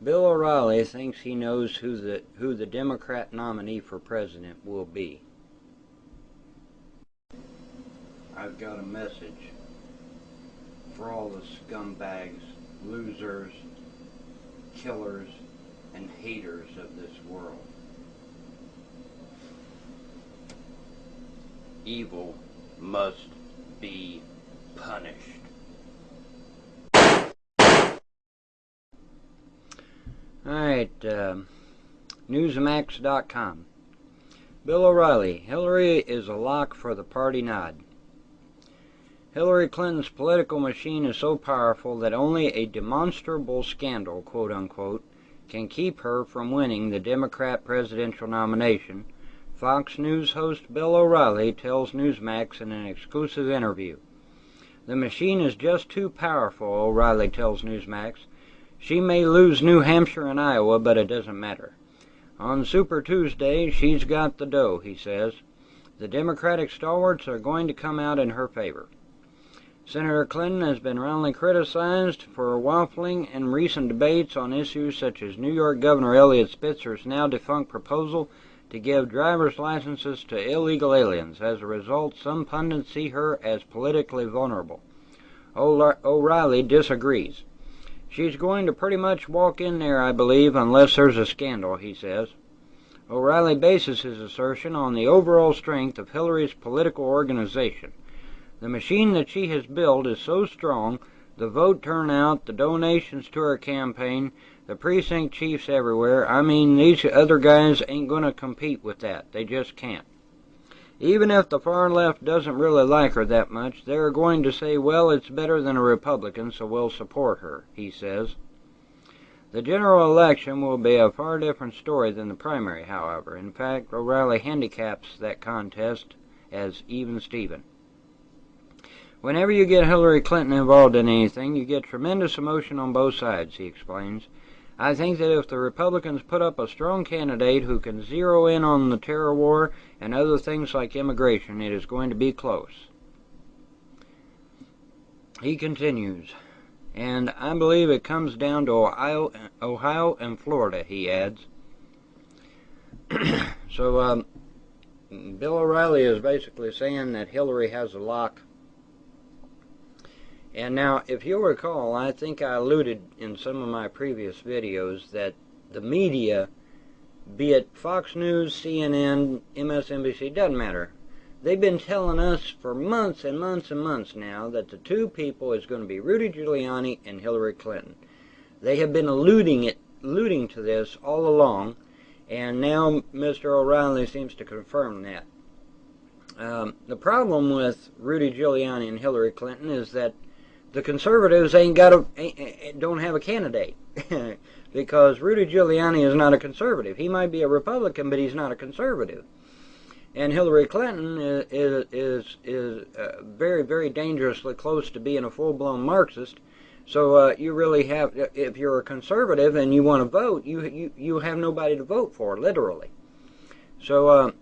Bill O'Reilly thinks he knows who the Democrat nominee for president will be. I've got a message for all the scumbags, losers, killers, and haters of this world. Evil must be punished. Alright, Newsmax.com. Bill O'Reilly, Hillary is a lock for the party nod. Hillary Clinton's political machine is so powerful that only a demonstrable scandal, quote unquote, can keep her from winning the Democrat presidential nomination, Fox News host Bill O'Reilly tells Newsmax in an exclusive interview. The machine is just too powerful, O'Reilly tells Newsmax. She may lose New Hampshire and Iowa, but it doesn't matter. On Super Tuesday, she's got the dough, he says. The Democratic stalwarts are going to come out in her favor. Senator Clinton has been roundly criticized for waffling in recent debates on issues such as New York Governor Eliot Spitzer's now-defunct proposal to give driver's licenses to illegal aliens. As a result, some pundits see her as politically vulnerable. O'Reilly disagrees. She's going to pretty much walk in there, I believe, unless there's a scandal, he says. O'Reilly bases his assertion on the overall strength of Hillary's political organization. The machine that she has built is so strong, the vote turnout, the donations to her campaign, the precinct chiefs everywhere. I mean, these other guys ain't going to compete with that. They just can't. Even if the far left doesn't really like her that much, they're going to say, well, it's better than a Republican, so we'll support her, he says. The general election will be a far different story than the primary, however. In fact, O'Reilly handicaps that contest as even Steven. Whenever you get Hillary Clinton involved in anything, you get tremendous emotion on both sides, he explains. I think that if the Republicans put up a strong candidate who can zero in on the terror war and other things like immigration, it is going to be close. He continues, and I believe it comes down to Ohio and Florida, he adds. So, Bill O'Reilly is basically saying that Hillary has a lock. And now, if you'll recall, I think I alluded in some of my previous videos that the media, be it Fox News, CNN, MSNBC, doesn't matter. They've been telling us for months and months and months now that the two people is going to be Rudy Giuliani and Hillary Clinton. They have been alluding to this all along, and now Mr. O'Reilly seems to confirm that. The problem with Rudy Giuliani and Hillary Clinton is that the conservatives don't have a candidate because Rudy Giuliani is not a conservative. He might be a Republican, but he's not a conservative. And Hillary Clinton is very, very dangerously close to being a full-blown Marxist. So you really have, if you're a conservative and you want to vote, you have nobody to vote for, literally. So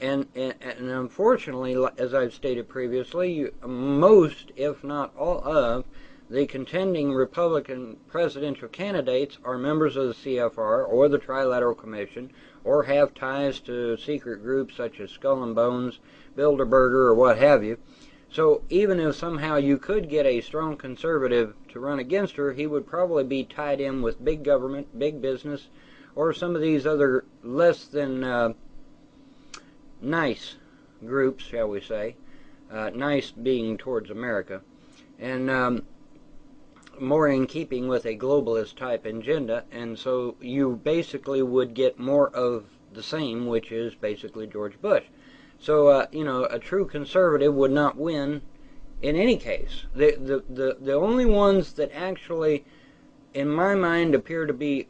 and unfortunately, as I've stated previously, most, if not all of, the contending Republican presidential candidates are members of the CFR or the Trilateral Commission or have ties to secret groups such as Skull and Bones, Bilderberger, or what have you. So even if somehow you could get a strong conservative to run against her, he would probably be tied in with big government, big business, or some of these other less than nice groups, shall we say, nice being towards America, and more in keeping with a globalist type agenda, and so you basically would get more of the same, which is basically George Bush. So, you know, a true conservative would not win in any case. The only ones that actually, in my mind, appear to be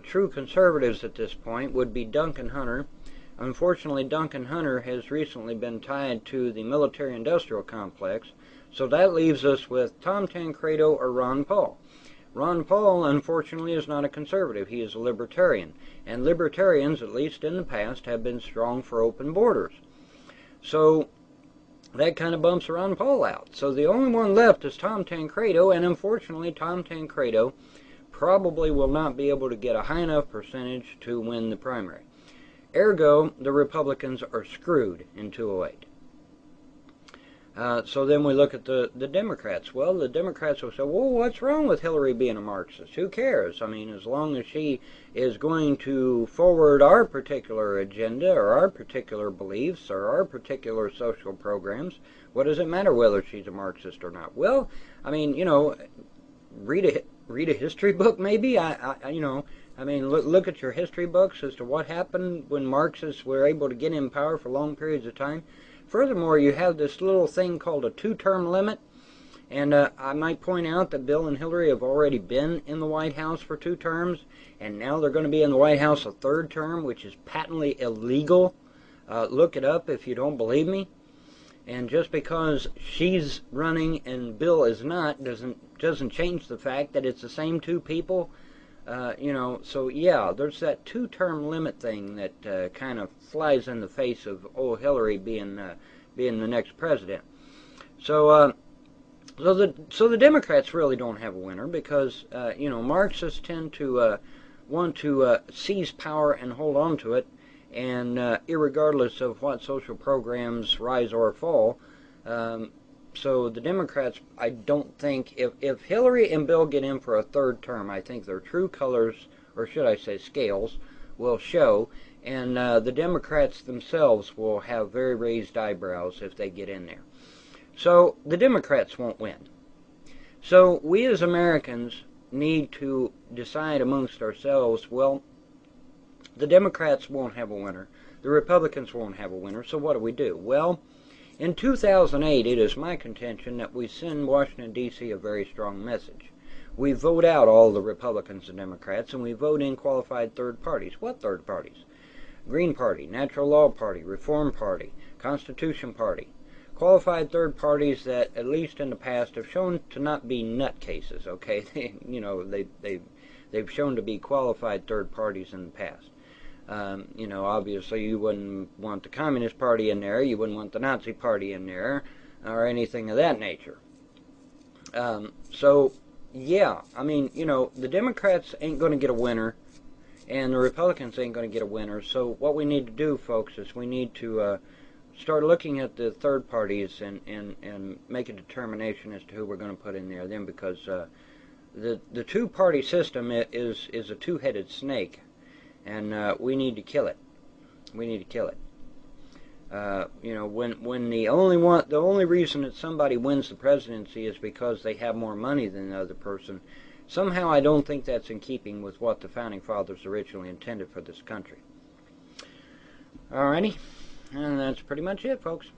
true conservatives at this point would be Duncan Hunter. Unfortunately, Duncan Hunter has recently been tied to the military-industrial complex, so that leaves us with Tom Tancredo or Ron Paul. Ron Paul, unfortunately, is not a conservative. He is a libertarian, and libertarians, at least in the past, have been strong for open borders. So that kind of bumps Ron Paul out. So the only one left is Tom Tancredo, and unfortunately, Tom Tancredo probably will not be able to get a high enough percentage to win the primary. Ergo, the Republicans are screwed in 208. So then we look at the Democrats. Well, the Democrats will say, well, what's wrong with Hillary being a Marxist? Who cares? I mean, as long as she is going to forward our particular agenda or our particular beliefs or our particular social programs, what does it matter whether she's a Marxist or not? Well, I mean, you know, read a history book maybe. I mean, look at your history books as to what happened when Marxists were able to get in power for long periods of time. Furthermore, you have this little thing called a two-term limit, and I might point out that Bill and Hillary have already been in the White House for 2 terms, and now they're going to be in the White House a 3rd term, which is patently illegal. Look it up if you don't believe me. And just because she's running and Bill is not doesn't change the fact that it's the same 2 people. So yeah, there's that 2-term limit thing that kind of flies in the face of Hillary being the next president. So the Democrats really don't have a winner because Marxists tend to want to seize power and hold on to it, and irregardless of what social programs rise or fall. So the Democrats, I don't think, if Hillary and Bill get in for a 3rd term, I think their true colors, or should I say scales, will show, and the Democrats themselves will have very raised eyebrows if they get in there. So the Democrats won't win. So we as Americans need to decide amongst ourselves, well, the Democrats won't have a winner, the Republicans won't have a winner, so what do? Well, in 2008, it is my contention that we send Washington, D.C. a very strong message. We vote out all the Republicans and Democrats, and we vote in qualified third parties. What third parties? Green Party, Natural Law Party, Reform Party, Constitution Party. Qualified third parties that, at least in the past, have shown to not be nutcases, okay? They've shown to be qualified third parties in the past. Obviously you wouldn't want the Communist Party in there, you wouldn't want the Nazi Party in there, or anything of that nature. Yeah, I mean, the Democrats ain't going to get a winner, and the Republicans ain't going to get a winner, so what we need to do, folks, is we need to start looking at the third parties and make a determination as to who we're going to put in there then, because the two-party system is a two-headed snake. And we need to kill it. We need to kill it. When the only reason that somebody wins the presidency is because they have more money than the other person, somehow I don't think that's in keeping with what the Founding Fathers originally intended for this country. Alrighty, and that's pretty much it, folks.